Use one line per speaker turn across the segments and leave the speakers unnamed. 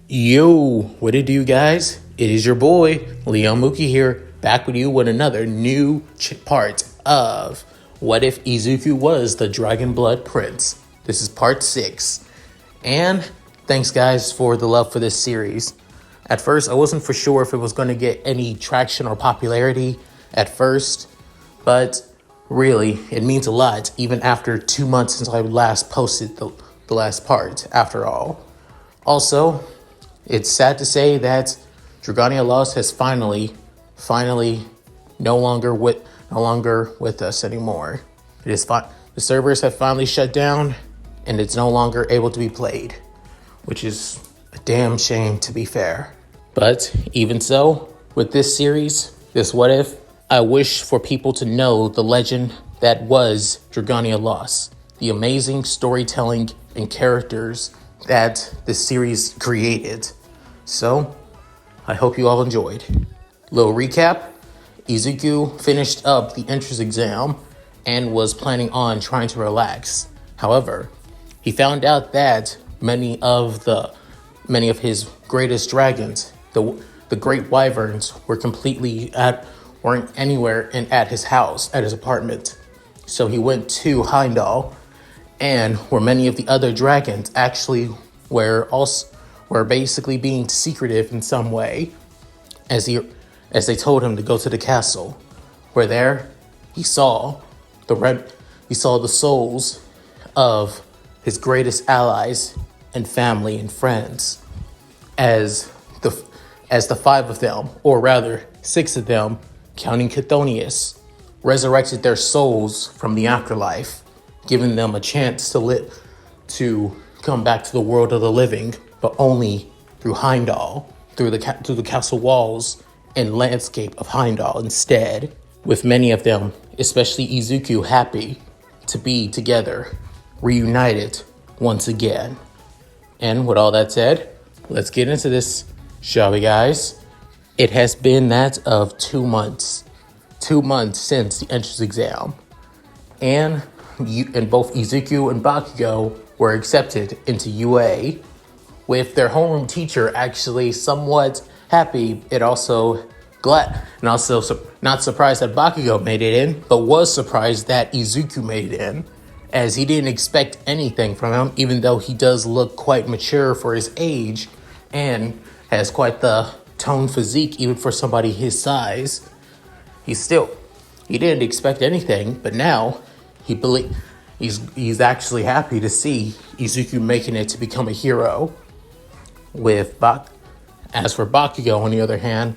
Yo, what it do, guys? It is your boy, Leon Mookie here, back with you with another new part of What If Izuku Was the Dragon Blood Prince? This is part 6. And thanks, guys, for the love for this series. At first, I wasn't for sure if it was going to get any traction or popularity at first, but really, it means a lot, even after 2 months since I last posted the last part, after all. Also, it's sad to say that Dragalia Lost has finally no longer with us anymore. The servers have finally shut down, and it's no longer able to be played, which is a damn shame, to be fair. But even so, with this series, this What If, I wish for people to know the legend that was Dragalia Lost, the amazing storytelling and characters that this series created. So, I hope you all enjoyed. Little recap, Izuku finished up the entrance exam and was planning on trying to relax. However, he found out that many of his greatest dragons, the great wyverns, weren't anywhere at his house, at his apartment. So he went to Heimdall, and where many of the other dragons actually were basically being secretive in some way, as they told him to go to the castle. Where there he saw the souls of his greatest allies and family and friends, as the 5 of them, or rather 6 of them, counting Chthonius, resurrected their souls from the afterlife, giving them a chance to come back to the world of the living, but only through Heimdall, through the castle walls and landscape of Heimdall instead, with many of them, especially Izuku, happy to be together, reunited once again. And with all that said, let's get into this, shall we, guys? It has been that of 2 months. 2 months since the entrance exam. And both Izuku and Bakugo were accepted into UA, with their homeroom teacher actually somewhat happy. Also not surprised that Bakugo made it in, but was surprised that Izuku made it in, as he didn't expect anything from him, even though he does look quite mature for his age and has quite the toned physique even for somebody his size. He didn't expect anything, but now he's actually happy to see Izuku making it to become a hero. As for Bakugo, on the other hand,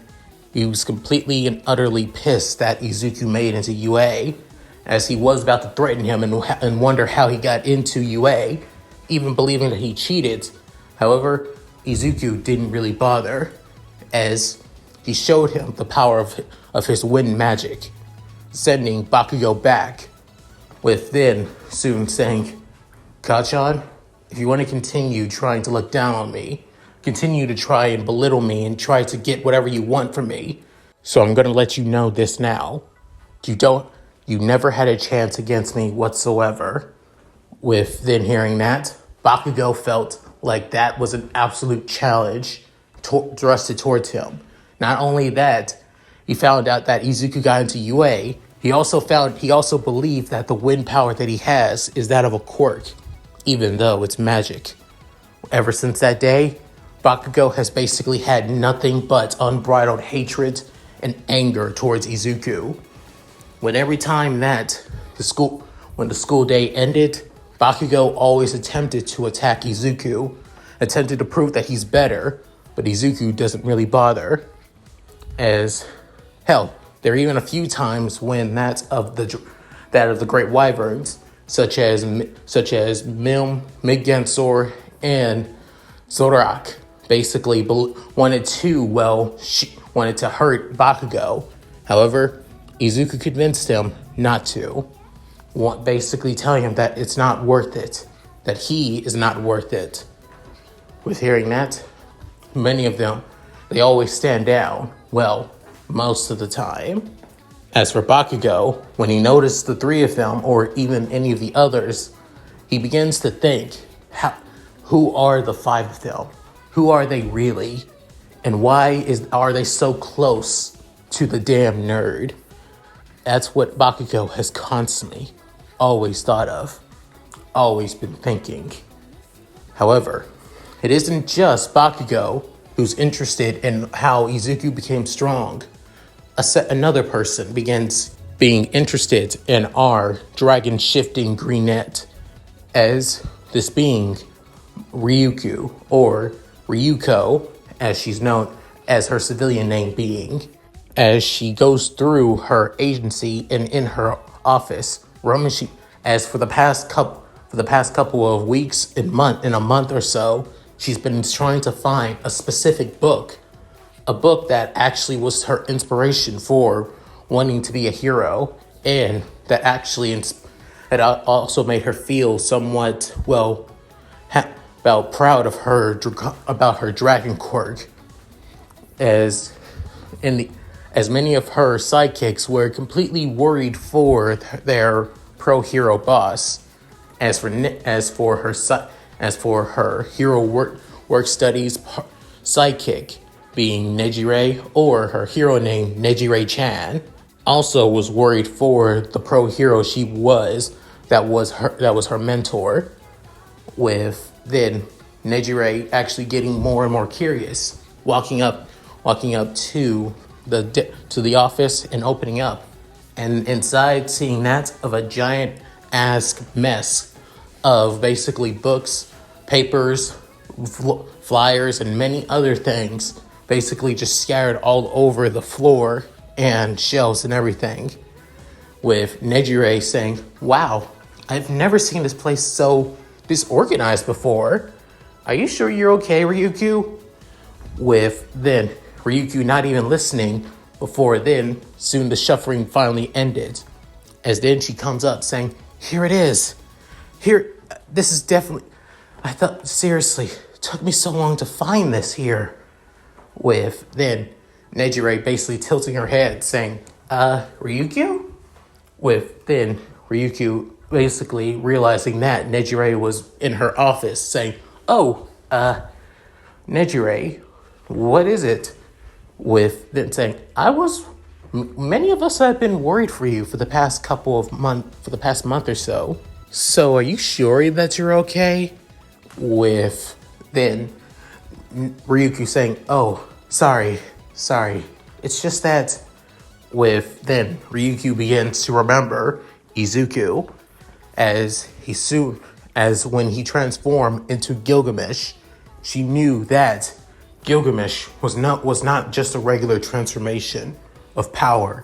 he was completely and utterly pissed that Izuku made into UA, as he was about to threaten him and wonder how he got into UA, even believing that he cheated. However, Izuku didn't really bother, as he showed him the power of his wind magic, sending Bakugo back, with then soon saying, "Kachan, if you want to continue trying to look down on me, continue to try and belittle me and try to get whatever you want from me, so I'm going to let you know this now. You never had a chance against me whatsoever." With then hearing that, Bakugo felt like that was an absolute challenge thrusted towards him. Not only that, he found out that Izuku got into UA. He also believed that the wind power that he has is that of a quirk, even though it's magic. Ever since that day, Bakugo has basically had nothing but unbridled hatred and anger towards Izuku. When every time that when the school day ended, Bakugo always attempted to attack Izuku, attempted to prove that he's better, but Izuku doesn't really bother. There are even a few times when that of the great wyverns, such as Mim, Migensor, and Zorak, basically wanted to hurt Bakugo. However, Izuku convinced him not to, basically telling him that it's not worth it, that he is not worth it. With hearing that, many of them, they always stand down, well, most of the time. As for Bakugo, when he noticed the 3 of them, or even any of the others, he begins to think, who are the 5 of them? Who are they really? And why are they so close to the damn nerd? That's what Bakugo has constantly always thought of, always been thinking. However, it isn't just Bakugo who's interested in how Izuku became strong. Another person begins being interested in our dragon shifting greenette, as this being Ryuko, or Ryuko, as she's known as her civilian name being, as she goes through her agency and in her office, rummaging, as for the past couple of weeks and in a month or so, she's been trying to find a specific book, a book that actually was her inspiration for wanting to be a hero, and that actually had also made her feel somewhat, proud of her, about her dragon quirk, as many of her sidekicks were completely worried for their pro-hero boss. As for her hero work studies sidekick, being Nejire, or her hero name Nejire-chan, also was worried for the pro-hero she was, that was her mentor, with then Nejire actually getting more and more curious, walking up to the office and opening up, and inside seeing that of a giant ass mess of basically books, papers, flyers, and many other things, basically just scattered all over the floor and shelves and everything, with Nejire saying, "Wow, I've never seen this place so disorganized before. Are you sure you're okay, Ryuko?" With then Ryuko not even listening, before then soon the shuffling finally ended, as then she comes up saying, "Here it is. Here, this is definitely, I thought, seriously, it took me so long to find this here." With then Nejire basically tilting her head saying, Ryuko?" With then Ryuko basically realizing that Nejire was in her office saying, "Oh, Nejire, what is it?" With then saying, "Many of us have been worried for you for the past month or so. So are you sure that you're okay?" With then Ryuko saying, "Oh, sorry. It's just that." With then Ryuko begins to remember Izuku, as when he transformed into Gilgamesh, she knew that Gilgamesh was not just a regular transformation of power.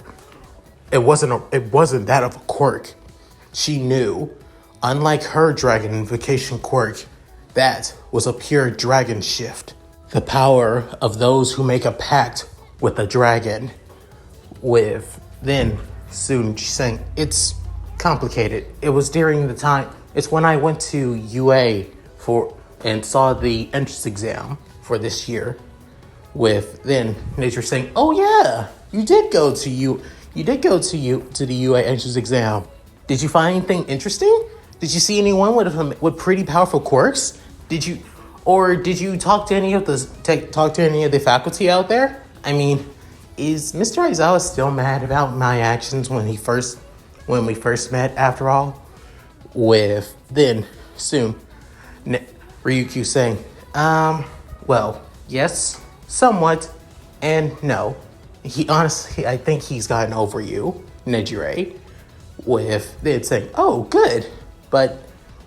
It wasn't that of a quirk. She knew, unlike her dragon invocation quirk, that was a pure dragon shift. The power of those who make a pact with the dragon. With then soon she's saying, "It's complicated. It was during the time. It's when I went to UA and saw the entrance exam for this year." With then Nature saying, "Oh yeah, you did go to the UA entrance exam. Did you find anything interesting? Did you see anyone with pretty powerful quirks? Did you talk to any of the faculty out there? I mean, is Mr. Aizawa still mad about my actions when we first met, after all?" With then soon Ryuko saying, "Well, yes, somewhat, and no. I think he's gotten over you, Nejire." With then saying, "Oh, good, but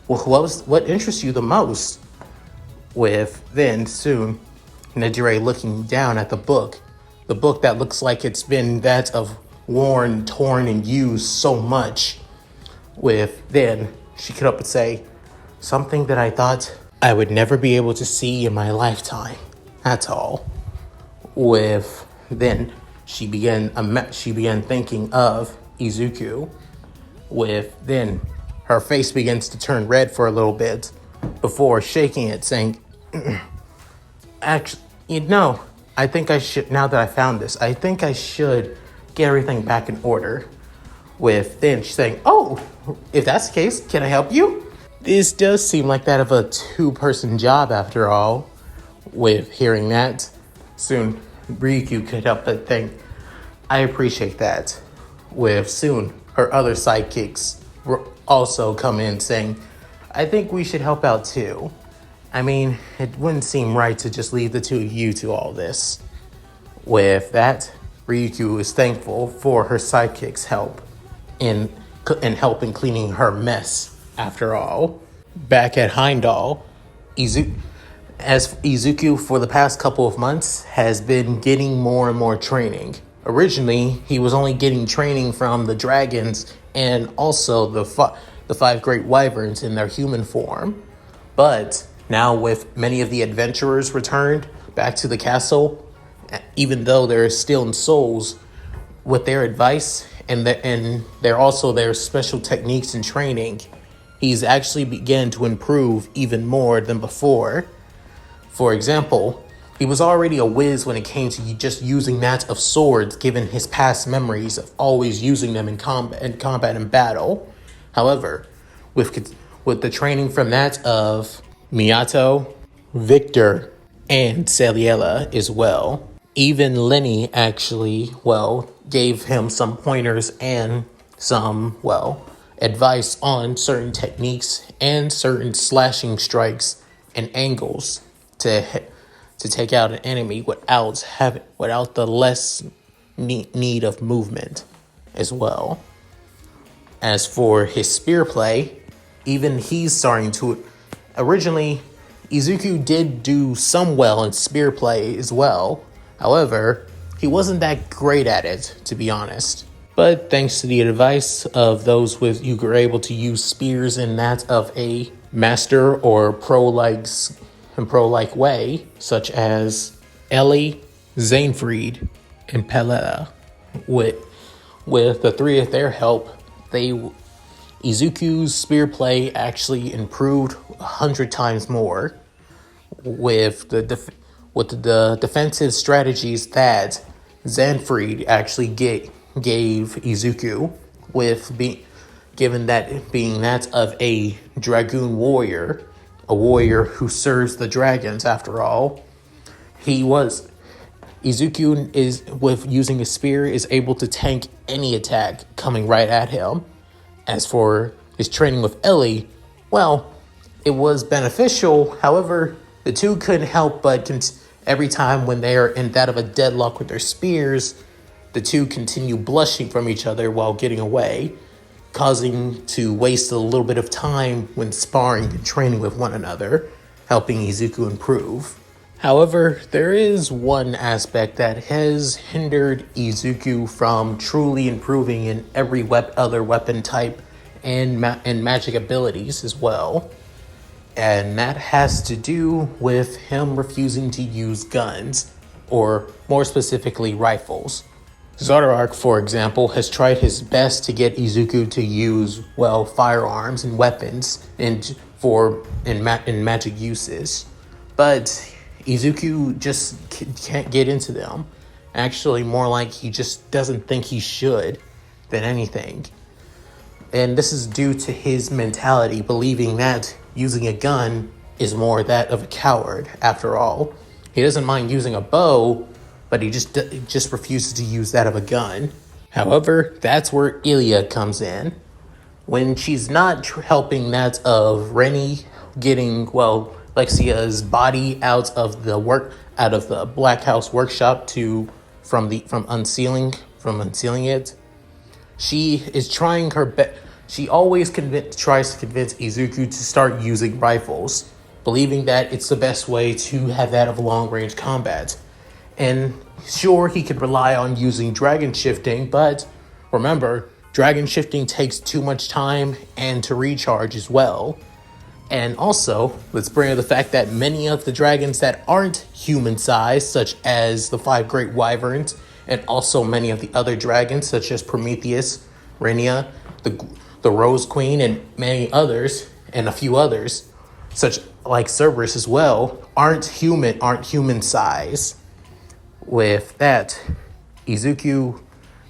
what interests you the most?" With then soon Nejire looking down at the book that looks like it's been that of worn, torn, and used so much. With then she could up and say, "Something that I thought I would never be able to see in my lifetime. That's all." With then she began thinking of Izuku. With then her face begins to turn red for a little bit before shaking it, saying, "Actually, I think I should, now that I found this, I think I should get everything back in order." With then she's saying, "Oh, if that's the case, can I help you? This does seem like that of a two-person job after all." with hearing that, soon Ryukyu could help but think, I appreciate that. With soon her other sidekicks also come in saying, I think we should help out too. I mean, it wouldn't seem right to just leave the two of you to all this. With that, Ryukyu is thankful for her sidekick's help in helping cleaning her mess after all. Back at Heimdall, Izuku for the past couple of months has been getting more and more training. Originally, he was only getting training from the dragons and also the five great wyverns in their human form. But now with many of the adventurers returned back to the castle, even though they're still in souls, with their advice and their special techniques and training, he's actually began to improve even more than before. For example, he was already a whiz when it came to just using that of swords, given his past memories of always using them in combat and battle. However, with the training from that of Miyato, Victor, and Celiela as well, even Lenny actually, gave him some pointers and some, advice on certain techniques and certain slashing strikes and angles to take out an enemy without the less need of movement as well. As for his spear play, even he's starting to. Originally, Izuku did do some well in spear play as well. However, he wasn't that great at it, to be honest. But thanks to the advice of those who were able to use spears in that of a master or pro-like way, such as Ellie, Zainfried, and Peletta. With the three of their help, Izuku's spear play actually improved 100 times more. With the defensive strategies that Zainfried actually gave Izuku, given that being that of a dragoon warrior, a warrior who serves the dragons after all, Izuku is, with using a spear, is able to tank any attack coming right at him. As for his training with Ellie, it was beneficial. However, the two couldn't help but every time when they are in that of a deadlock with their spears, the two continue blushing from each other while getting away, causing to waste a little bit of time when sparring and training with one another, helping Izuku improve. However, there is one aspect that has hindered Izuku from truly improving in every other weapon type and magic abilities as well. And that has to do with him refusing to use guns, or more specifically, rifles. Zoroark, for example, has tried his best to get Izuku to use, firearms and weapons in magic uses. But Izuku just can't get into them. Actually, more like he just doesn't think he should than anything. And this is due to his mentality, believing that using a gun is more that of a coward, after all. He doesn't mind using a bow, but he just refuses to use that of a gun. However, that's where Ilia comes in. When she's not helping that of Rennie getting, Lexia's body out of the Black House workshop from unsealing it, she is trying her best. She always tries to convince Izuku to start using rifles, believing that it's the best way to have that of long-range combat. And sure, he could rely on using dragon shifting, but remember, dragon shifting takes too much time and to recharge as well. And also, let's bring up the fact that many of the dragons that aren't human-sized, such as the five great wyverns, and also many of the other dragons, such as Prometheus, Rhaenyra, the Rose Queen, and many others, and a few others, such like Cerberus as well, aren't human-sized. With that, Izuku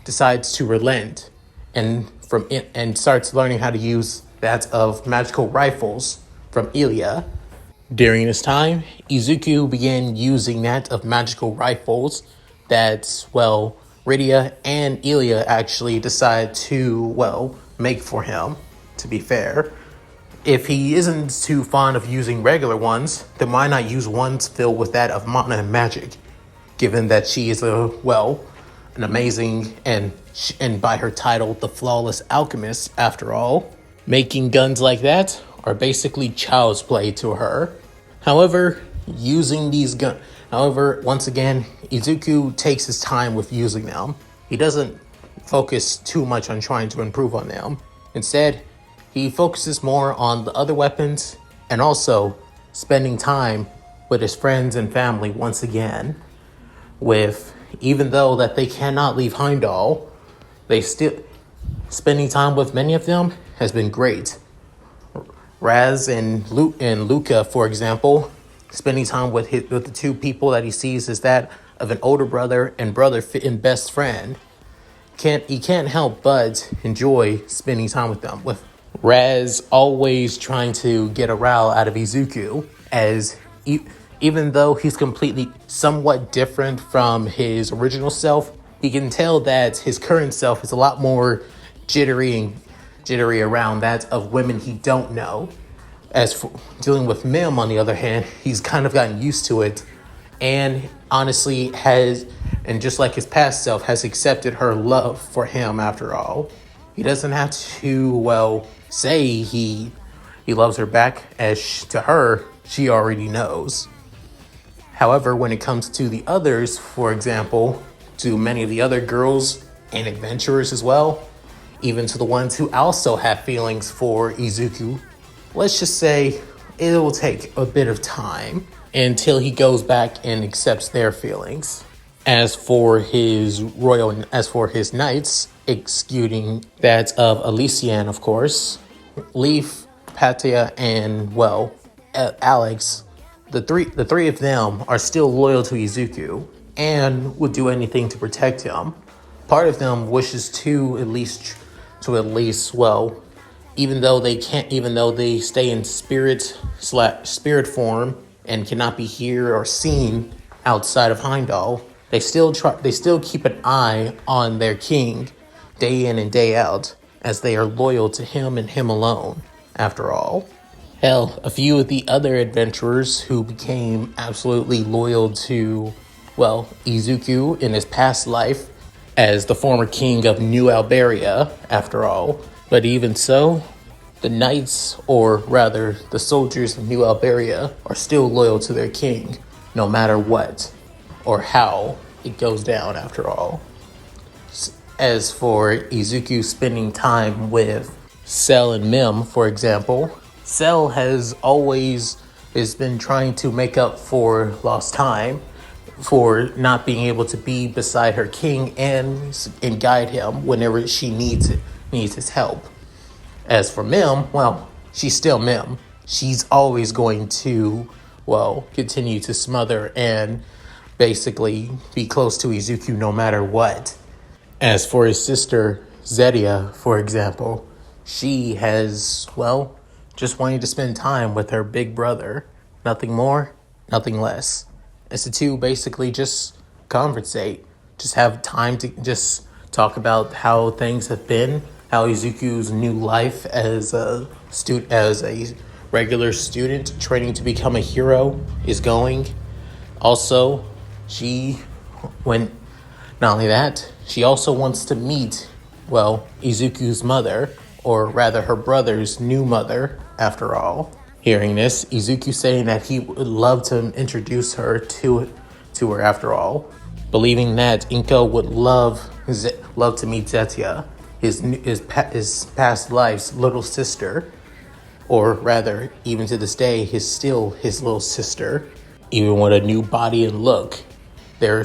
decides to relent and starts learning how to use that of magical rifles from Ilia. During this time, Izuku began using that of magical rifles that, well, Rydia and Ilya actually decided to, well, make for him, to be fair. If he isn't too fond of using regular ones, then why not use ones filled with that of mana and magic? Given that she is an amazing and by her title, the flawless alchemist, after all. Making guns like that are basically child's play to her. However, once again, Izuku takes his time with using them. He doesn't focus too much on trying to improve on them. Instead, he focuses more on the other weapons and also spending time with his friends and family once again. Even though that they cannot leave Heimdall, they still spending time with many of them has been great. Raz and Luca, for example, spending time with the two people that he sees is that of an older brother and best friend. He can't help but enjoy spending time with them. With Raz always trying to get a rile out of Izuku, as even though he's completely somewhat different from his original self, he can tell that his current self is a lot more jittery around that of women he don't know. As for dealing with Mim, on the other hand, he's kind of gotten used to it, and honestly just like his past self, has accepted her love for him after all. He doesn't have to, say he loves her back, as to her, she already knows. However, when it comes to the others, for example, to many of the other girls and adventurers as well, even to the ones who also have feelings for Izuku, let's just say it will take a bit of time until he goes back and accepts their feelings. As for his knights, excluding that of Elysian, of course, Leaf, Patia, and Alex, the three of them are still loyal to Izuku and would do anything to protect him. Part of them wishes to at least even though they stay in spirit form and cannot be heard or seen outside of Heimdall, they still keep an eye on their king day in and day out, as they are loyal to him and him alone, after all. Hell, a few of the other adventurers who became absolutely loyal to, Izuku in his past life as the former king of New Alberia, after all. But even so, the knights, or rather the soldiers of New Alberia, are still loyal to their king, no matter what or how it goes down, after all. As for Izuku spending time with Cell and Mim, for example, Cell has been trying to make up for lost time, for not being able to be beside her king and guide him whenever she needs his help. As for Mim, she's still Mim. She's always going to, continue to smother and basically be close to Izuku no matter what. As for his sister, Zedia, for example, she has, just wanting to spend time with her big brother. Nothing more, nothing less. As the two basically just conversate, just have time to just talk about how things have been, how Izuku's new life as a regular student training to become a hero is going. Also, not only that, she also wants to meet, Izuku's mother, or rather her brother's new mother, after all. Hearing this, Izuku saying that he would love to introduce her to her, after all. Believing that Inko would love to meet Zetia, his past life's little sister, or rather, even to this day, his little sister. Even with a new body and look, their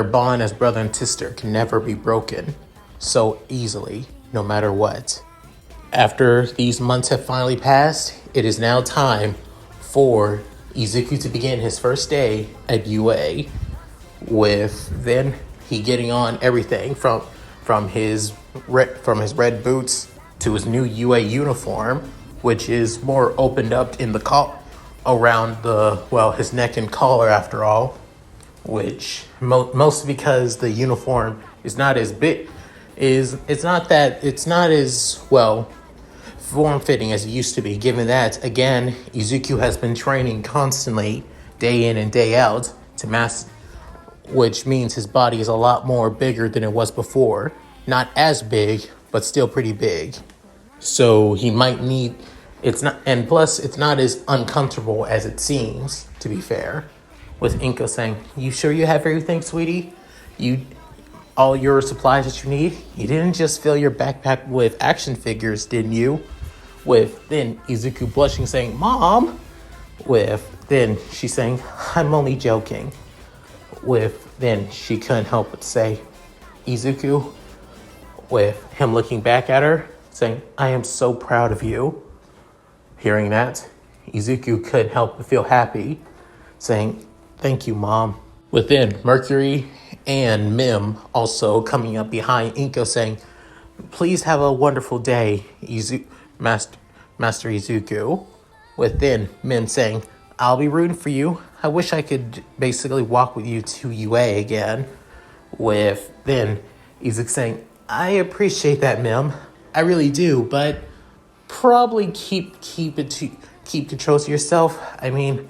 bond as brother and sister can never be broken so easily, no matter what. After these months have finally passed, it is now time for Izuku to begin his first day at UA, with then he getting on everything from his red boots to his new UA uniform, which is more opened up in the around his neck and collar after all, which mostly because the uniform is not as big, it's not as form-fitting as it used to be, given that, again, Izuku has been training constantly, day in and day out, which means his body is a lot more bigger than it was before. Not as big, but still pretty big. So he might need, and plus it's not as uncomfortable as it seems, to be fair. With Inko saying, "You sure you have everything, sweetie? All your supplies that you need? You didn't just fill your backpack with action figures, didn't you?" With then Izuku blushing saying, "Mom!" With then she saying, "I'm only joking." With then she couldn't help but say, "Izuku," with him looking back at her, saying, "I am so proud of you." Hearing that, Izuku couldn't help but feel happy, saying, "Thank you, Mom." Within, Mercury and Mim also coming up behind Inko saying, "Please have a wonderful day, Master Izuku." Within, Mim saying, "I'll be rooting for you. I wish I could basically walk with you to UA again." With then Izuku saying, "I appreciate that, Mim. I really do, but probably keep control to yourself. I mean,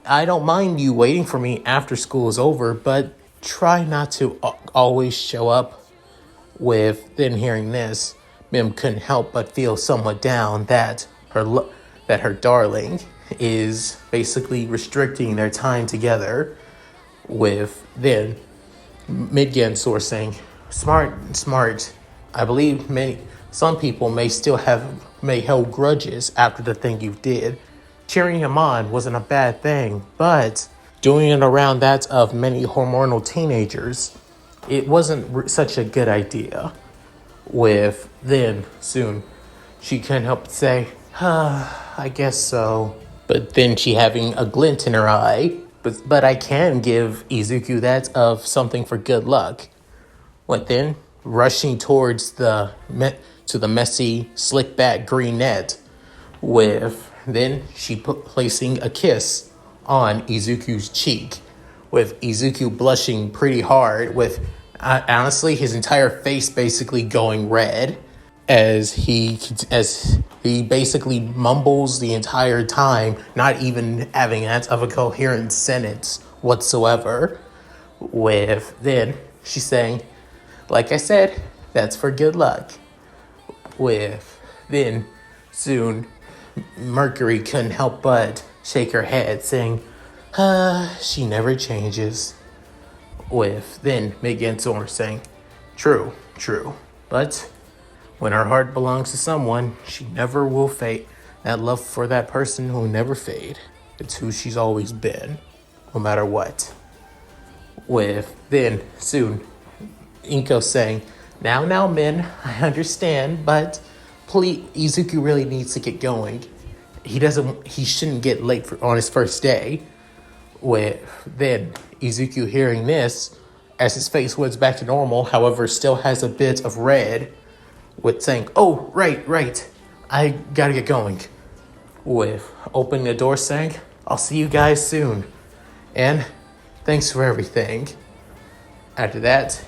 I don't mind you waiting for me after school is over, but try not to always show up." With then hearing this, Mim couldn't help but feel somewhat down that her darling is basically restricting their time together. With then Midgen source saying, Smart. I believe some people may hold grudges after the thing you did. Cheering him on wasn't a bad thing, but doing it around that of many hormonal teenagers, it wasn't such a good idea." With then soon, she couldn't help but say, "I guess so." But then she having a glint in her eye, but I can give Izuku that of something for good luck. What then? Rushing towards to the messy, slick back green net. With then she placing a kiss on Izuku's cheek. With Izuku blushing pretty hard. With honestly his entire face basically going red, as he basically mumbles the entire time, not even having that of a coherent sentence whatsoever. With then she's saying, "Like I said, that's for good luck." With then soon Mercury couldn't help but shake her head, saying, "She never changes." With then Mid-Gensor saying, True, but when her heart belongs to someone, she never will fade. That love for that person will never fade. It's who she's always been, no matter what." With then soon Inko saying, Now, Min, I understand, but please, Izuku really needs to get going. He shouldn't get late on his first day." With then Izuku hearing this, as his face was back to normal, however, still has a bit of red, with saying, "Oh, right, I gotta get going." With opening the door saying, "I'll see you guys soon, and thanks for everything." After that,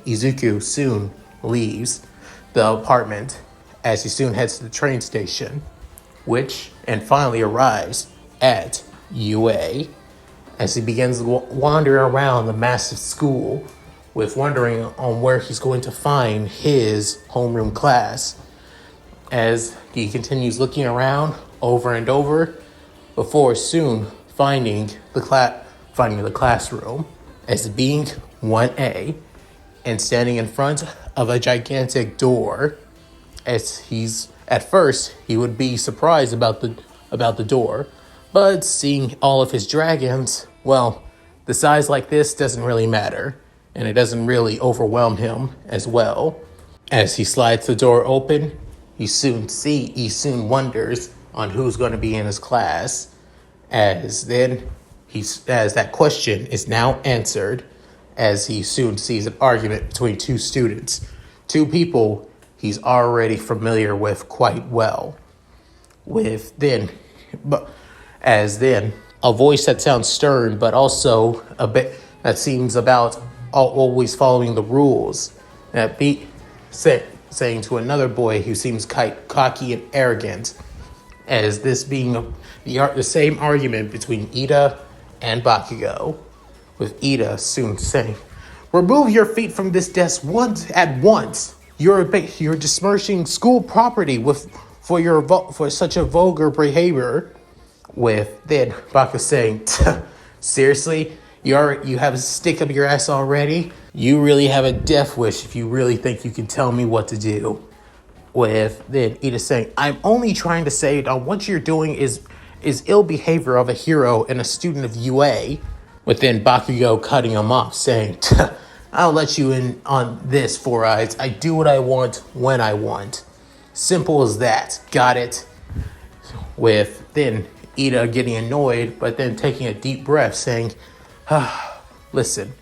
Izuku soon leaves the apartment as he soon heads to the train station, and finally arrives at UA. As he begins wandering around the massive school, with wondering on where he's going to find his homeroom class, as he continues looking around over and over before soon finding the classroom as being 1A and standing in front of a gigantic door. As at first he would be surprised about the door, but seeing all of his dragons, the size like this doesn't really matter, and it doesn't really overwhelm him as well. As he slides the door open, he soon wonders on who's going to be in his class, as that question is now answered, as he soon sees an argument between two students, two people he's already familiar with quite well. As then, a voice that sounds stern, but also a bit that seems about always following the rules. That beat saying to another boy who seems cocky and arrogant, as this being the same argument between Ida and Bakugo, with Ida soon saying, "Remove your feet from this desk at once. You're besmirching school property for such a vulgar behavior." With then Bakugo saying, "Seriously? You have a stick up your ass already? You really have a death wish if you really think you can tell me what to do." With then Ida saying, "I'm only trying to say that what you're doing is ill behavior of a hero and a student of UA." With then Bakugo cutting him off, saying, "I'll let you in on this, Four Eyes. I do what I want when I want. Simple as that. Got it?" With then Ida getting annoyed, but then taking a deep breath, saying, "Listen,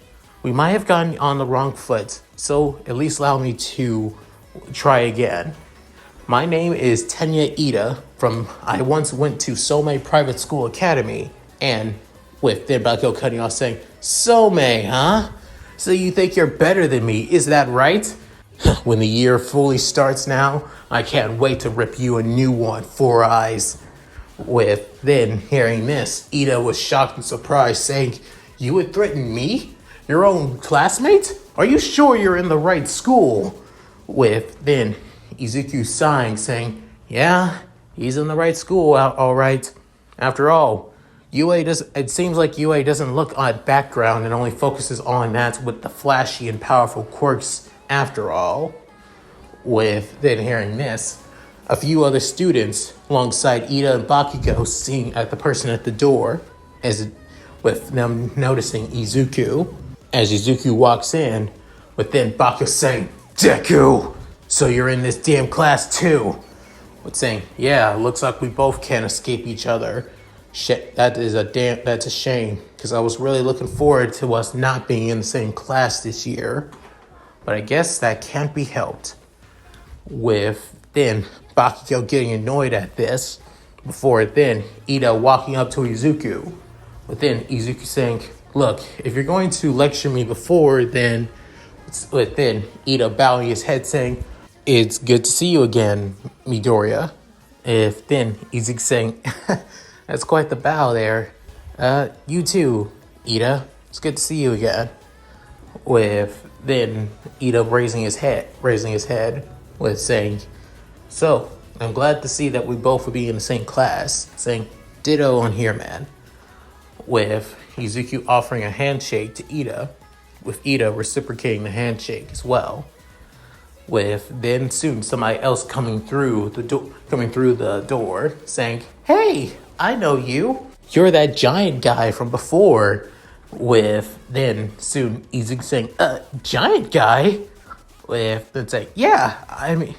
we might have gotten on the wrong foot, so at least allow me to try again. My name is Tenya Ida I once went to Somei Private School Academy," and with then Bakugo cutting off, saying, "Somei, huh? So you think you're better than me, is that right? When the year fully starts now, I can't wait to rip you a new one, Four Eyes." With then hearing this, Ida was shocked and surprised, saying, "You would threaten me? Your own classmate? Are you sure you're in the right school?" With then Izuku sighing, saying, "Yeah, he's in the right school, all right. After all, it seems like UA doesn't look at background and only focuses on that with the flashy and powerful quirks after all." With then hearing this, a few other students alongside Ida and Bakugo seeing at the person at the door, with them noticing Izuku. As Izuku walks in, with then Bakugo saying, "Deku, so you're in this damn class too?" With saying, "Yeah, looks like we both can't escape each other. Shit, that's a shame, because I was really looking forward to us not being in the same class this year. But I guess that can't be helped." With then Bakugo getting annoyed at this, before then Ida walking up to Izuku, with then Izuku saying, "Look, if you're going to lecture me before, then," with then Ida bowing his head, saying, "It's good to see you again, Midoriya." If then Izuku saying, "That's quite the bow there. You too, Ida. It's good to see you again." With then Ida raising his head, with saying, "So, I'm glad to see that we both will be in the same class," saying, "Ditto on here, man." With Izuku offering a handshake to Ida, with Ida reciprocating the handshake as well. With then soon somebody else coming through the door, saying, "Hey, I know you. You're that giant guy from before." With then soon Izuku saying, "Giant guy?" With then saying, "Yeah, I mean,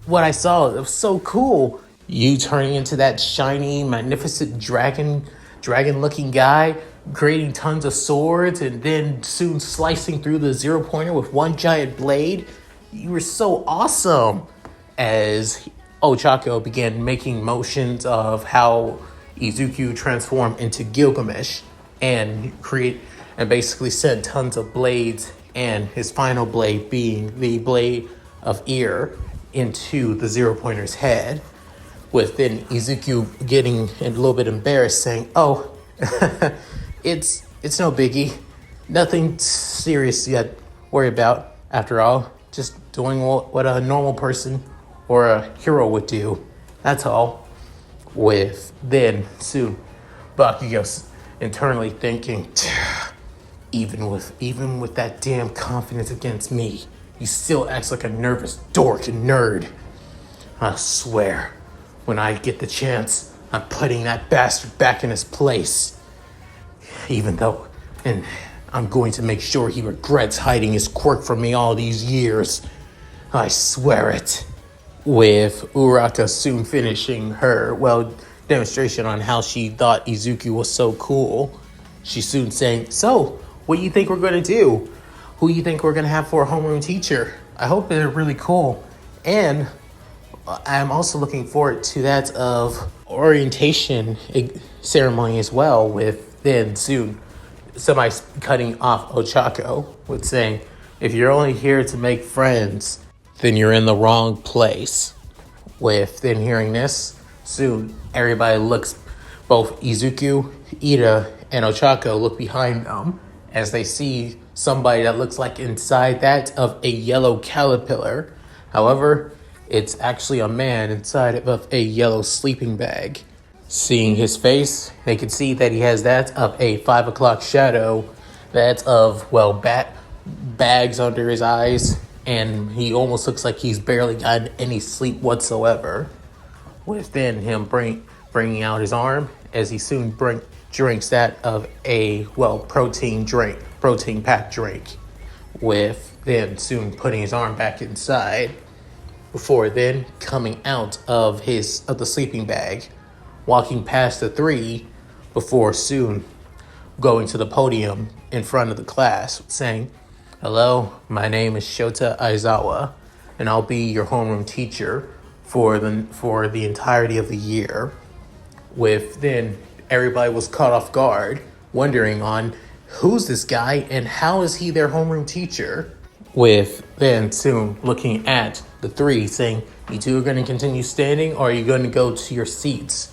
what I saw, it was so cool. You turning into that shiny, magnificent dragon-looking guy, creating tons of swords, and then soon slicing through the zero-pointer with one giant blade. You were so awesome." As Ochako began making motions of how Izuku transformed into Gilgamesh and basically sent tons of blades, and his final blade being the blade of ear into the zero-pointer's head. With then Izuku getting a little bit embarrassed, saying, "Oh, it's no biggie. Nothing serious yet worry about. After all, just doing what a normal person or a hero would do. That's all." With then soon Bakugo internally thinking, even with that damn confidence against me, he still acts like a nervous dork and nerd. I swear, when I get the chance, I'm putting that bastard back in his place. And I'm going to make sure he regrets hiding his quirk from me all these years. I swear it. With Uraka soon finishing her, demonstration on how she thought Izuku was so cool, she's soon saying, "So, what do you think we're going to do? Who do you think we're going to have for a homeroom teacher? I hope they're really cool. And I'm also looking forward to that of orientation ceremony as well, with then soon somebody cutting off Ochako with saying, if you're only here to make friends, then you're in the wrong place. With then hearing this, soon everybody looks, both Izuku, Ida, and Ochako look behind them as they see somebody that looks like inside that of a yellow caterpillar. However, it's actually a man inside of a yellow sleeping bag. Seeing his face, they can see that he has that of a 5 o'clock shadow, that of, well, bags under his eyes, and he almost looks like he's barely gotten any sleep whatsoever. With then him bringing out his arm as he soon drinks that of a, well, protein packed drink. With then soon putting his arm back inside, before then coming out of the sleeping bag, walking past the three, before soon going to the podium in front of the class, saying, "Hello, my name is Shota Aizawa, and I'll be your homeroom teacher for the entirety of the year." With then everybody was caught off guard, wondering on who's this guy and how is he their homeroom teacher. With then soon looking at the three, saying, "You two are going to continue standing, or are you going to go to your seats?"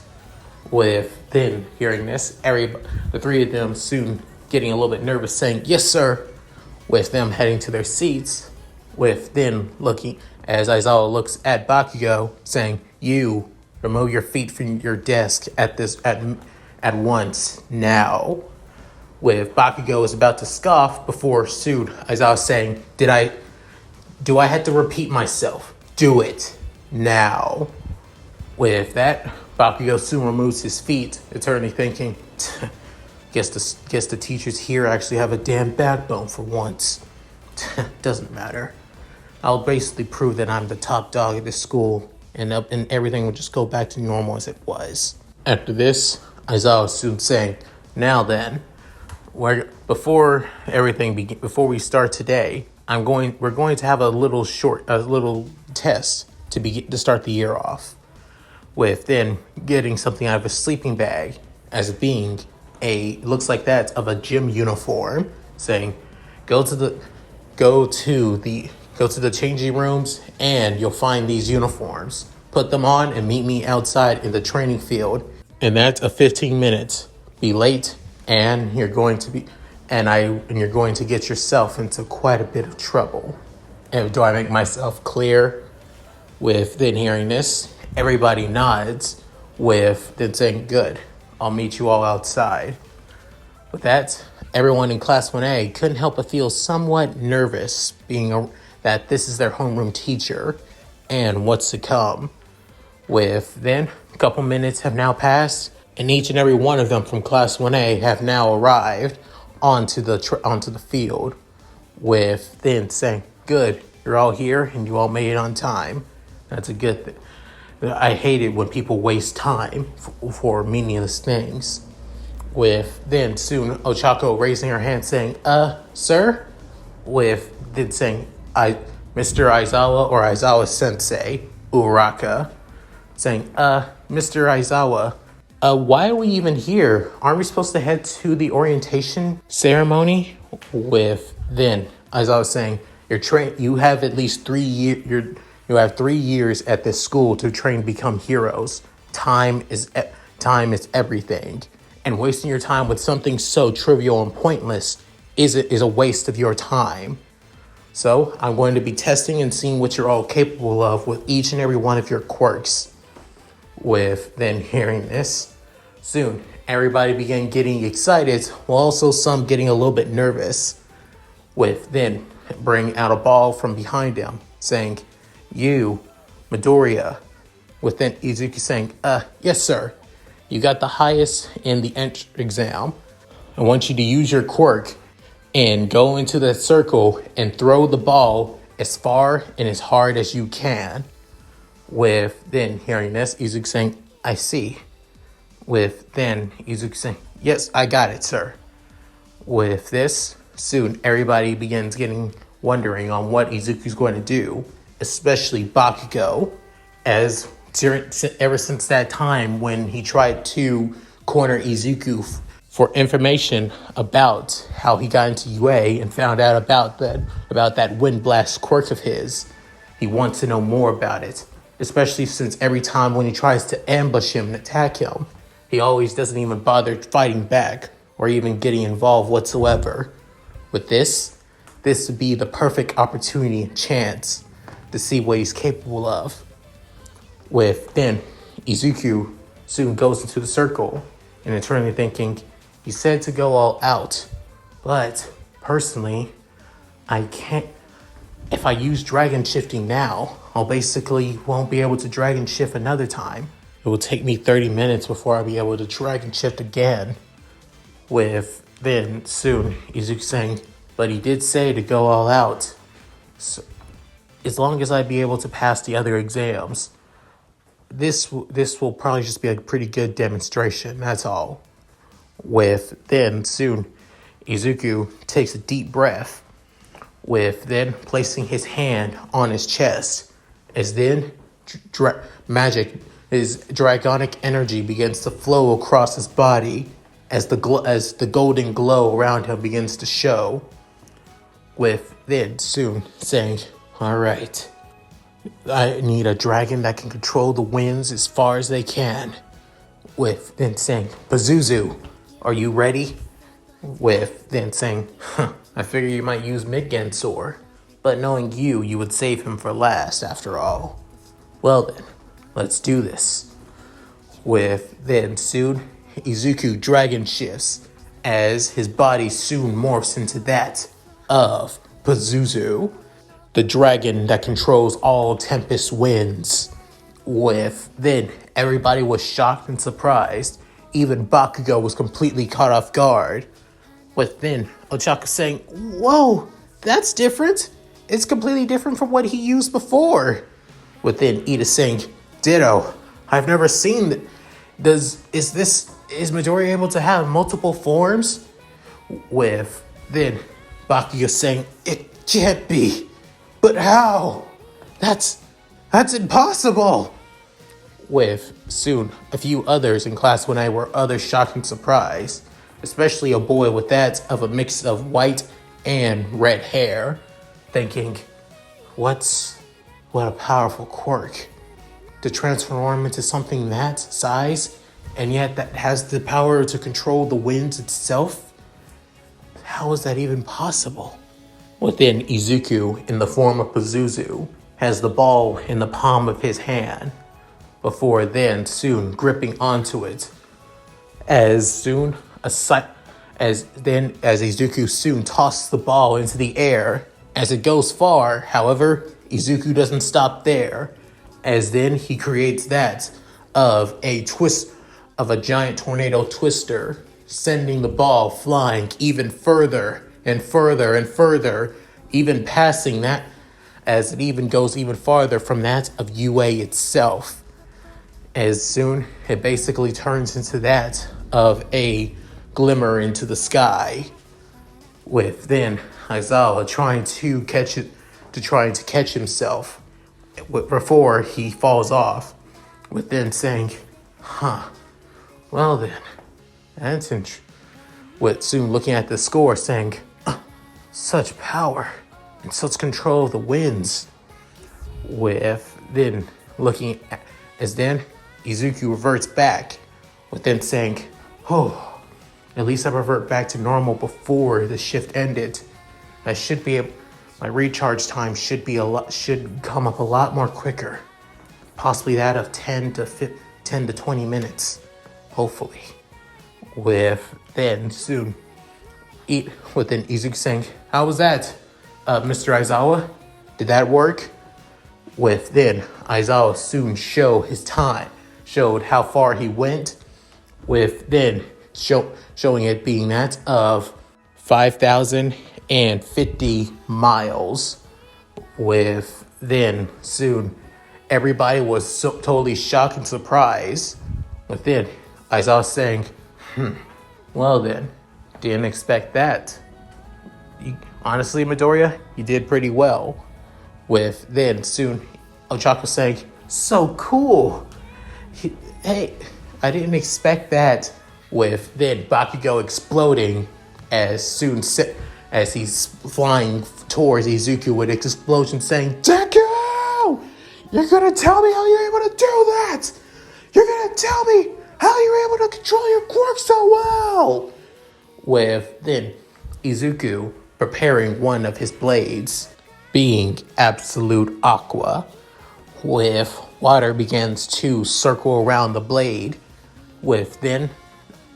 With then hearing this, the three of them soon getting a little bit nervous, saying, "Yes, sir." With them heading to their seats. With then looking as Aizawa looks at Bakugo, saying, "You remove your feet from your desk at once now." With Bakugo is about to scoff before soon Aizawa saying, do I have to repeat myself? Do it now." With that, Bakugo soon removes his feet, eternally thinking, guess the teachers here actually have a damn backbone for once. Doesn't matter. I'll basically prove that I'm the top dog at this school, and everything will just go back to normal as it was. After this, Aizawa soon saying, "Now then, before we start today, we're going to have a little test to start the year off." With then getting something out of a sleeping bag as being looks like that of a gym uniform, saying, go to the changing rooms and you'll find these uniforms. Put them on and meet me outside in the training field. And that's a 15 minutes. Be late and you're going to get yourself into quite a bit of trouble. And do I make myself clear? With then hearing this, everybody nods, with then saying, "Good, I'll meet you all outside." With that, everyone in Class 1A couldn't help but feel somewhat nervous, that this is their homeroom teacher and what's to come. With then, a couple minutes have now passed, and each and every one of them from Class 1A have now arrived onto the field. With then saying, "Good, you're all here and you all made it on time." That's a good thing. I hate it when people waste time for meaningless things. With then soon Ochako raising her hand saying, "Sir?" With then saying, "Mr. Aizawa or Aizawa Sensei, Uraka." Saying, "Mr. Aizawa, why are we even here? Aren't we supposed to head to the orientation ceremony?" With then Aizawa saying, "You have at least 3 years. You have 3 years at this school to train to become heroes. Time is everything, and wasting your time with something so trivial and pointless is a waste of your time. So I'm going to be testing and seeing what you're all capable of with each and every one of your quirks." With then hearing this, soon everybody began getting excited, while also some getting a little bit nervous. With then bringing out a ball from behind him, saying, "You, Midoriya." With then Izuku saying, "Yes, sir. You got the highest in the entrance exam. I want you to use your quirk and go into the circle and throw the ball as far and as hard as you can." With then hearing this, Izuku saying, "I see." With then Izuku saying, "Yes, I got it, sir." With this, soon everybody begins wondering on what Izuku's going to do, especially Bakugo, as ever since that time when he tried to corner Izuku for information about how he got into UA and found out about that wind blast quirk of his. He wants to know more about it, especially since every time when he tries to ambush him and attack him, he always doesn't even bother fighting back or even getting involved whatsoever. With this would be the perfect opportunity and chance to see what he's capable of. With then, Izuku soon goes into the circle and internally thinking, he said to go all out, but personally, I can't. If I use dragon shifting now, I'll basically won't be able to dragon shift another time. It will take me 30 minutes before I'll be able to dragon shift again. With then soon Izuku saying, but he did say to go all out. So, as long as I be able to pass the other exams, this will probably just be a pretty good demonstration, that's all. With then soon Izuku takes a deep breath, with then placing his hand on his chest, as then his dragonic energy begins to flow across his body as the golden glow around him begins to show. With then soon saying, all right, I need a dragon that can control the winds as far as they can. With then saying, Pazuzu, are you ready? With then saying, I figure you might use Mid-Gensor, but knowing you would save him for last after all. Well then, let's do this. With then soon, Izuku dragon shifts as his body soon morphs into that of Pazuzu, the dragon that controls all tempest winds. With then, everybody was shocked and surprised. Even Bakugo was completely caught off guard. With then, Ochako saying, whoa, that's different. It's completely different from what he used before. With then, Ida saying, ditto. I've never seen that. Is Midori able to have multiple forms? With then, Bakugo saying, it can't be. But how? That's impossible. With soon a few others in class when I were other shocked and surprised, especially a boy with that of a mix of white and red hair, thinking, what a powerful quirk to transform into something that size and yet that has the power to control the winds itself. How is that even possible? Within Izuku, in the form of Pazuzu, has the ball in the palm of his hand, before then soon gripping onto it. As Izuku soon tosses the ball into the air, as it goes far, however, Izuku doesn't stop there, as then he creates that of a giant tornado twister, sending the ball flying even further and further and further, even passing that, as it even goes even farther from that of UA itself. As soon it basically turns into that of a glimmer into the sky, with then Aizawa trying to catch himself before he falls off, with then saying, well then, that's interesting. With soon looking at the score saying, such power and such control of the winds. With then looking at, as then Izuku reverts back, with then saying, at least I revert back to normal before the shift ended. My recharge time should come up a lot more quicker. Possibly that of 10 to 20 minutes, hopefully. With then soon within Izuku saying, how was that, Mr. Aizawa? Did that work? With then Aizawa soon showed how far he went, with then showing it being that of 5,050 miles. With then soon everybody was so totally shocked and surprised. With then Aizawa saying, well then, didn't expect that. Honestly, Midoriya, you did pretty well. With then soon Ochako saying, So cool. Hey, I didn't expect that. With then Bakugo exploding as he's flying towards Izuku with an explosion saying, Deku! You're gonna tell me how you're able to do that? You're gonna tell me how you're able to control your quirk so well? With then Izuku preparing one of his blades, being absolute aqua, with water begins to circle around the blade, with then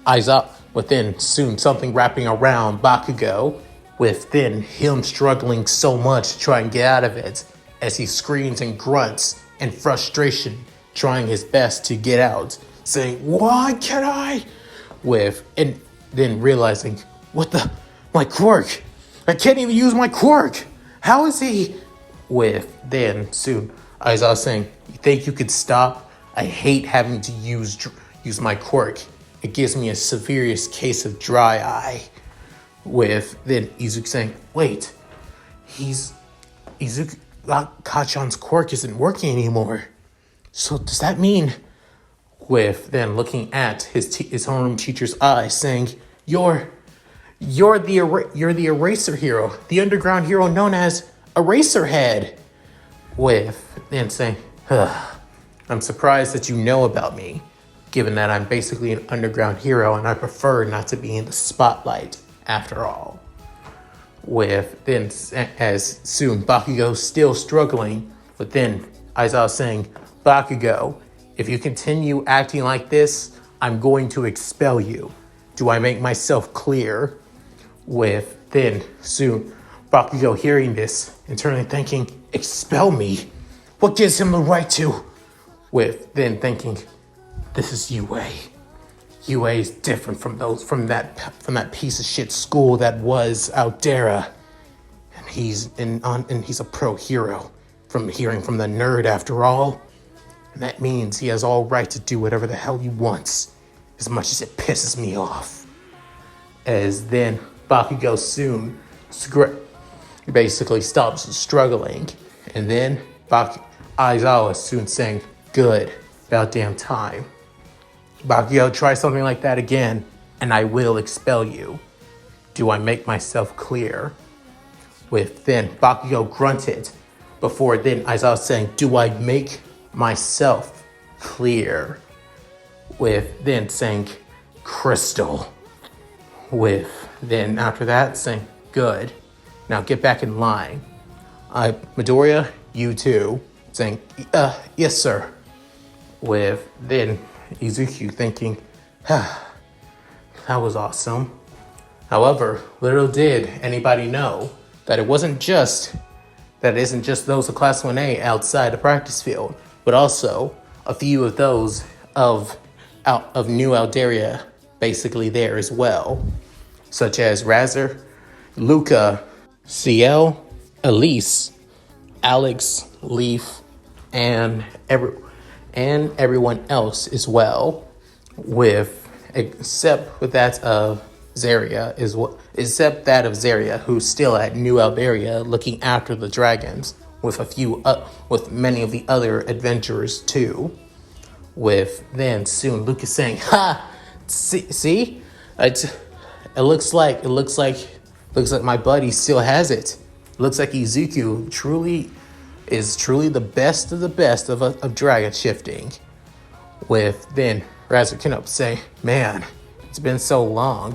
Aizawa, with then soon something wrapping around Bakugo, with then him struggling so much to try and get out of it as he screams and grunts in frustration, trying his best to get out, saying, why can't I? And then realizing, my quirk, I can't even use my quirk. How is he? With then soon Aizawa saying, you think you could stop? I hate having to use my quirk. It gives me a severe case of dry eye. With then Izuku saying, wait, Kachan's quirk isn't working anymore. So does that mean? With then looking at his homeroom teacher's eyes, saying, You're the eraser hero, the underground hero known as Eraserhead. With then saying, I'm surprised that you know about me, given that I'm basically an underground hero and I prefer not to be in the spotlight after all. With then, as soon Bakugo still struggling, but then Aizawa saying, Bakugo, if you continue acting like this, I'm going to expel you. Do I make myself clear? With then soon Bakugo hearing this, internally thinking, expel me? What gives him the right to? With then thinking, this is UA. UA is different from that piece of shit school that was Aldera. And he's a pro hero from hearing from the nerd after all. And that means he has all right to do whatever the hell he wants, as much as it pisses me off. As then Bakugo soon basically stops struggling, and then Aizawa soon saying, good, about damn time. Bakugo, try something like that again, and I will expel you. Do I make myself clear? With then Bakugo grunted, before then Aizawa saying, do I make myself clear? With then saying, crystal. With then after that saying, good, now get back in line. Midoriya, you too, saying, yes sir. With then Izuku thinking, that was awesome. However, little did anybody know that it isn't just those of Class 1A outside the practice field, but also a few of those of New Alderia basically there as well, such as Razzer, Luca, CL, Elise, Alex, Leaf, and everyone else as well, except that of Zaria, who's still at New Alberia looking after the dragons, with many of the other adventurers too. With then soon Lucas saying, "Ha! See, it looks like my buddy still has it. Looks like Izuku is truly the best of the best of dragon shifting." With then Razor Kenobi say, "Man, it's been so long.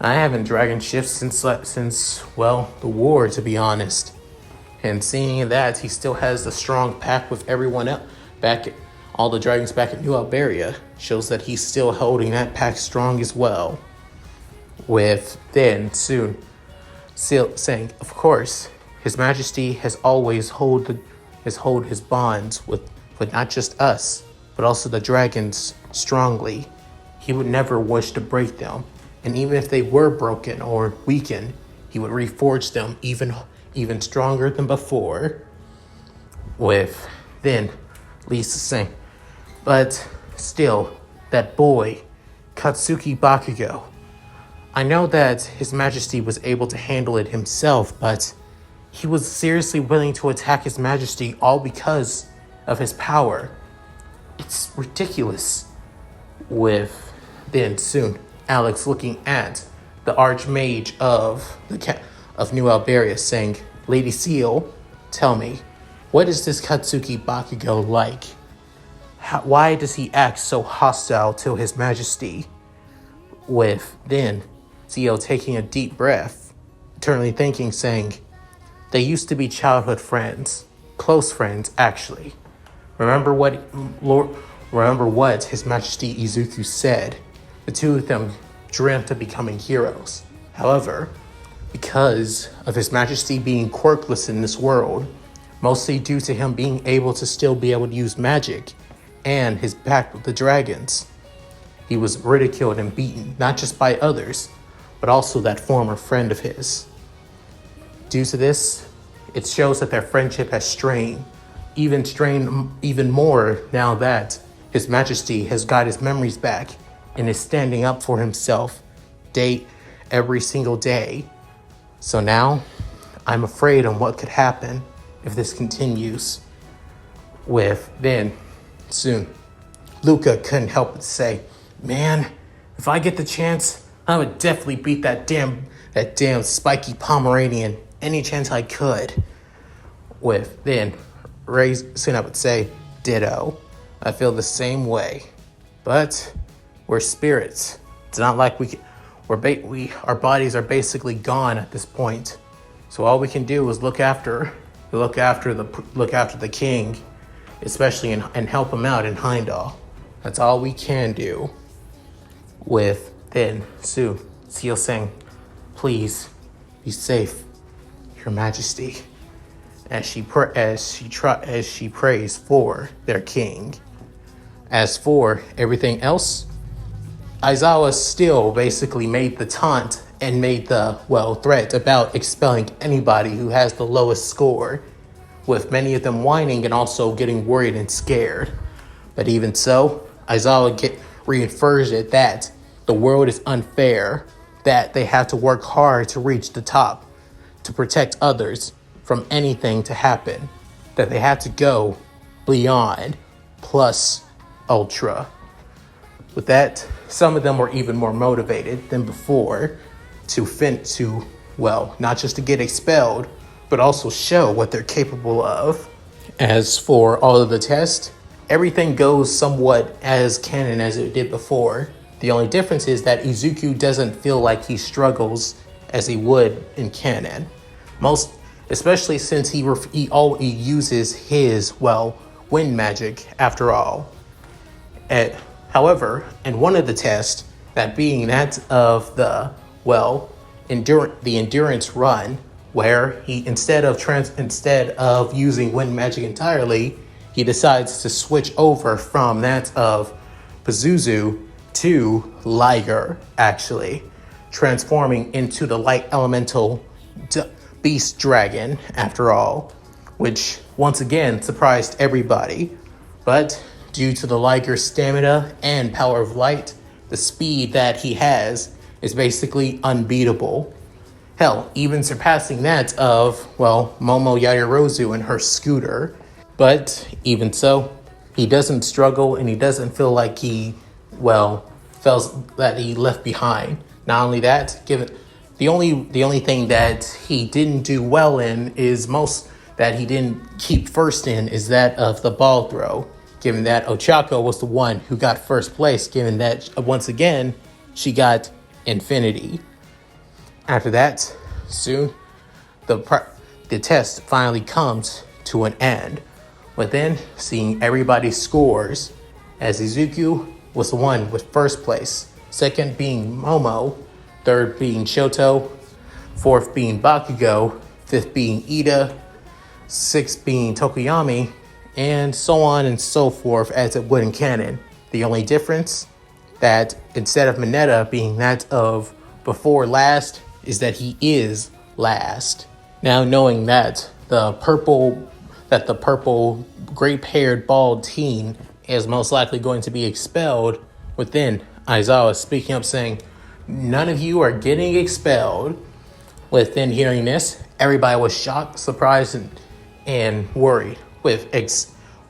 I haven't dragon shift since the war, to be honest." And seeing that he still has the strong pack with everyone else all the dragons back at New Alberia, shows that he's still holding that pack strong as well. With then soon saying, of course, His Majesty has always hold his bonds with not just us, but also the dragons strongly. He would never wish to break them, and even if they were broken or weakened, he would reforge them even stronger than before. With then Lisa saying, but still, that boy, Katsuki Bakugo, I know that His Majesty was able to handle it himself, but he was seriously willing to attack His Majesty all because of his power. It's ridiculous. With then soon Alex looking at the Archmage of New Alberia saying, Lady Seal, tell me, what is this Katsuki Bakugo like? Why does he act so hostile to His Majesty? With then Seal taking a deep breath, eternally thinking, saying, they used to be childhood friends, close friends actually. Remember what His Majesty Izuku said. The two of them dreamt of becoming heroes. However, because of His Majesty being quirkless in this world, mostly due to him being able to still be able to use magic and his pact with the dragons, he was ridiculed and beaten, not just by others, but also that former friend of his. Due to this, it shows that their friendship has strained even more now that His Majesty has got his memories back and is standing up for himself every single day. So now I'm afraid on what could happen if this continues. With then soon Luca couldn't help but say, man, if I get the chance, I would definitely beat that damn spiky Pomeranian any chance I could. With then soon I would say, ditto. I feel the same way. But we're spirits. It's not like our bodies are basically gone at this point. So all we can do is look after the king, especially and help him out in Heimdall. That's all we can do. With then Sue Seal saying, please be safe, Your Majesty, as she prays for their king. As for everything else, Aizawa still basically made the taunt and made the threat about expelling anybody who has the lowest score, with many of them whining and also getting worried and scared. But even so, Aizawa reinforced it that the world is unfair, that they have to work hard to reach the top, to protect others from anything to happen, that they have to go beyond plus ultra. With that, some of them were even more motivated than before not just to get expelled, but also show what they're capable of. As for all of the tests, everything goes somewhat as canon as it did before. The only difference is that Izuku doesn't feel like he struggles as he would in canon. Especially since he uses his, wind magic after all. However, in one of the tests, that being that of the endurance run, where he instead of using wind magic entirely, he decides to switch over from that of Pazuzu to Liger, actually, transforming into the light elemental beast dragon after all, which once again surprised everybody. But due to the Liger's stamina and power of light, the speed that he has is basically unbeatable. Hell, even surpassing that of, Momo Yaoyorozu and her scooter. But even so, he doesn't struggle and he doesn't feel like he, felt that he left behind. Not only that, the only thing that he didn't do well in that he didn't keep first in is that of the ball throw. Given that Ochako was the one who got first place, given that once again she got infinity. After that, soon the test finally comes to an end, but then seeing everybody's scores, as Izuku was the one with first place, second being Momo, third being Shoto, fourth being Bakugo, fifth being Ida, sixth being Tokoyami, and so on and so forth as it would in canon. The only difference that instead of Mineta being that of before last is that he is last. Now knowing that the purple grape-haired bald teen is most likely going to be expelled, within Aizawa speaking up saying, none of you are getting expelled. Within hearing this, everybody was shocked, surprised, and worried.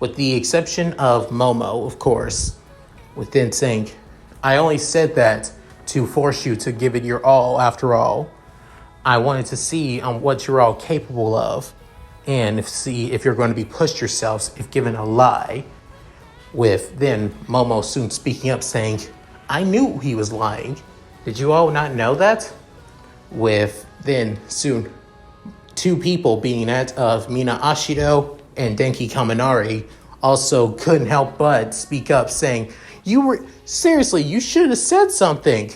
with the exception of Momo, of course, within saying, I only said that to force you to give it your all. After all, I wanted to see what you're all capable of and see if you're going to be pushed yourselves if given a lie. With then Momo soon speaking up saying, I knew he was lying. Did you all not know that? With then soon two people being that of Mina Ashido and Denki Kaminari also couldn't help but speak up saying, seriously, you should have said something.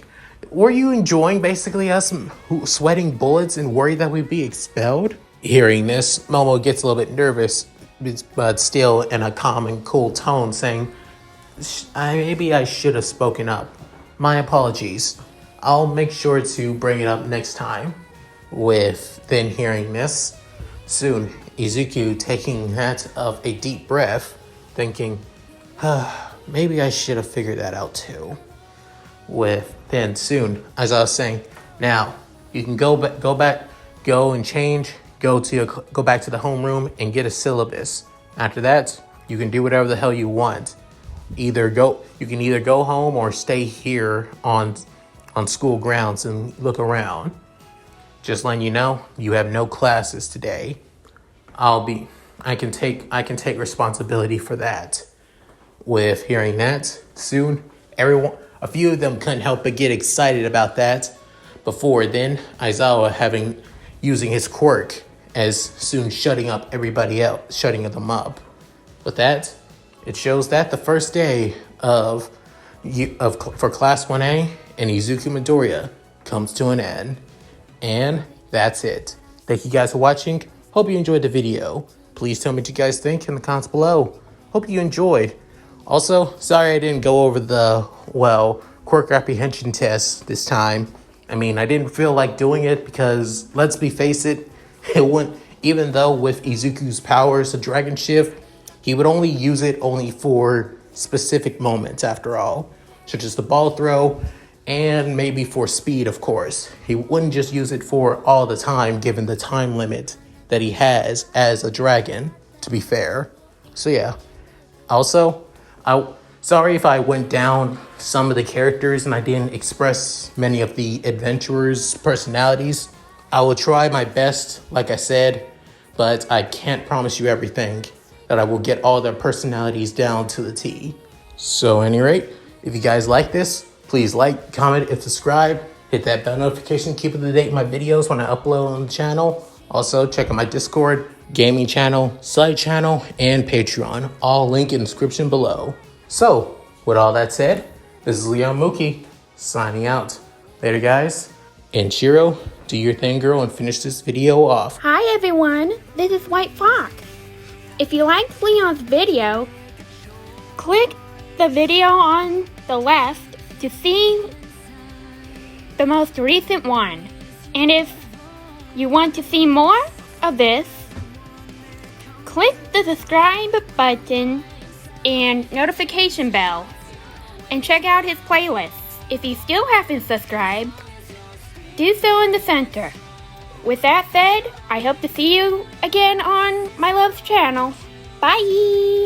Were you enjoying basically us sweating bullets and worried that we'd be expelled? Hearing this, Momo gets a little bit nervous, but still in a calm and cool tone saying, maybe I should have spoken up. My apologies. I'll make sure to bring it up next time. With then hearing this, soon Izuku taking that of a deep breath, thinking, maybe I should have figured that out too. With then soon, as I was saying, now you can go and change, go back to the homeroom and get a syllabus. After that, you can do whatever the hell you want. You can either go home or stay here on school grounds and look around. Just letting you know, you have no classes today. I can take responsibility for that. With hearing that, soon a few of them couldn't help but get excited about that. Before then, Aizawa using his quirk as soon shutting up everybody else, shutting them up. With that, it shows that the first day for Class 1A and Izuku Midoriya comes to an end. And that's it. Thank you guys for watching. Hope you enjoyed the video. Please tell me what you guys think in the comments below. Hope you enjoyed. Also, sorry I didn't go over the, quirk apprehension test this time. I mean, I didn't feel like doing it because, let's face it, even though with Izuku's powers, the Dragon Shift, he would only use it for specific moments after all, such as the ball throw, and maybe for speed, of course. He wouldn't just use it for all the time, given the time limit that he has as a dragon, to be fair. So yeah. Also, sorry if I went down some of the characters and I didn't express many of the adventurers' personalities. I will try my best, like I said, but I can't promise you everything, that I will get all their personalities down to the T. So at any rate, if you guys like this, please like, comment, and subscribe. Hit that bell notification, keep up to date with my videos when I upload on the channel. Also, check out my Discord, gaming channel, side channel, and Patreon. All linked in the description below. So, with all that said, this is Leon Mookie, signing out. Later, guys. And Shiro, do your thing, girl, and finish this video off.
Hi, everyone. This is White Fox. If you liked Leon's video, click the video on the left to see the most recent one. And if you want to see more of this, click the subscribe button and notification bell and check out his playlists. If you still haven't subscribed, do so in the center. With that said, I hope to see you again on my love's channel. Bye!